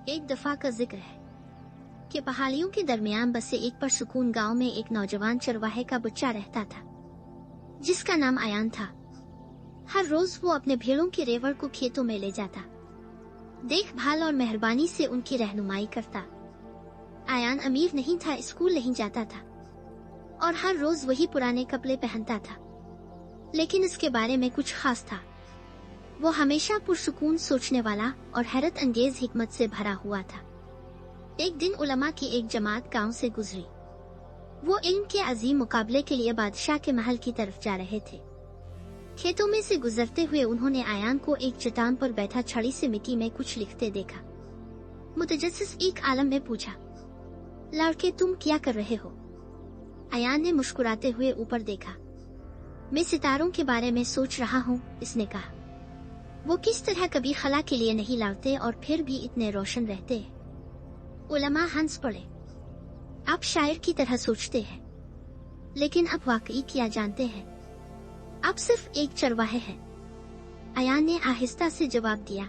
एक दफा का जिक्र है कि पहाड़ियों के दरमियान बसे एक परसुकून गांव में एक नौजवान चरवाहे का बच्चा रहता था जिसका नाम आयान था। हर रोज वो अपने भेड़ों के रेवड़ को खेतों में ले जाता, देखभाल और मेहरबानी से उनकी रहनुमाई करता। आयान अमीर नहीं था, स्कूल नहीं जाता था और हर रोज वही पुराने कपड़े पहनता था, लेकिन इसके बारे में कुछ खास था। वो हमेशा पुरसुकून, सोचने वाला और हैरत अंगेज हिकमत से भरा हुआ था। एक दिन उलमा की एक जमात गांव से गुजरी। वो इल्म के अजीम मुकाबले के लिए बादशाह के महल की तरफ जा रहे थे। खेतों में से गुजरते हुए उन्होंने आयान को एक चट्टान पर बैठा छड़ी से मिट्टी में कुछ लिखते देखा। मुतजस्सिस एक आलम ने पूछा, लड़के तुम क्या कर रहे हो? आयान ने मुस्कुराते हुए ऊपर देखा। मैं सितारों के बारे में सोच रहा हूँ, इसने कहा। वो किस तरह कभी खला के लिए नहीं लड़ते और फिर भी इतने रोशन रहते हैं। उलमा हंस पड़े। आप शायर की तरह सोचते हैं, लेकिन अब वाकई क्या जानते हैं? आप सिर्फ एक चरवाहे हैं। आयान ने आहिस्ता से जवाब दिया,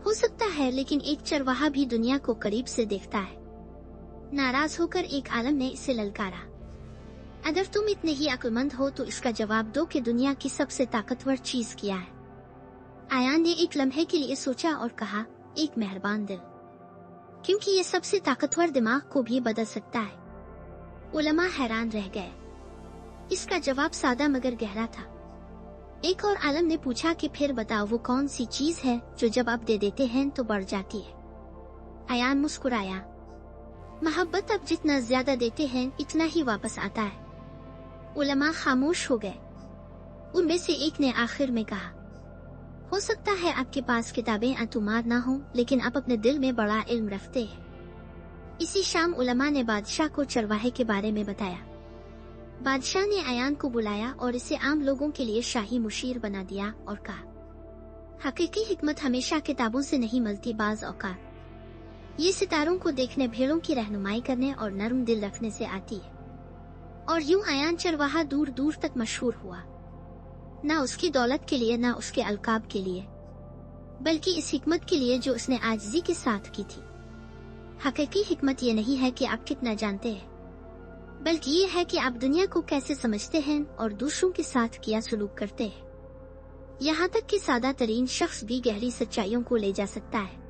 हो सकता है, लेकिन एक चरवाहा भी दुनिया को करीब से देखता है। नाराज होकर एक आलम ने इसे ललकारा, अगर तुम इतने ही अक्लमंद हो तो इसका जवाब दो कि दुनिया की सबसे ताकतवर चीज क्या है। आयान ने एक लम्हे के लिए सोचा और कहा, एक मेहरबान दिल, क्योंकि ये सबसे ताकतवर दिमाग को भी बदल सकता है। उलमा हैरान रह गए। इसका जवाब सादा मगर गहरा था। एक और आलम ने पूछा कि फिर बताओ वो कौन सी चीज है जो जब आप दे देते हैं तो बढ़ जाती है। आयान मुस्कुराया, मोहब्बत, अब जितना ज्यादा देते हैं इतना ही वापस आता है। उलमा खामोश हो गए। उनमें से एक ने आखिर में कहा, हो सकता है आपके पास किताबें अतुमार ना हो, लेकिन आप अपने दिल में बड़ा इल्म रखते हैं। इसी शाम उलमा ने बादशाह को चरवाहे के बारे में बताया। बादशाह ने आयान को बुलाया और इसे आम लोगों के लिए शाही मुशीर बना दिया और कहा, हकीकी हिकमत हमेशा किताबों से नहीं मिलती, बाज औकात ये सितारों को देखने, भेड़ों की रहनुमाई करने और नरम दिल रखने से आती है। और यूं आयान चरवाहा दूर दूर तक मशहूर हुआ, न उसकी दौलत के लिए, न उसके अलकाब के लिए, बल्कि इस हिकमत के लिए जो उसने आजिज़ी के साथ की थी। हकीकी हिकमत ये नहीं है कि आप कितना जानते हैं, बल्कि ये है कि आप दुनिया को कैसे समझते हैं और दूसरों के साथ क्या सलूक करते हैं। यहाँ तक कि सादा तरीन शख्स भी गहरी सच्चाइयों को ले जा सकता है।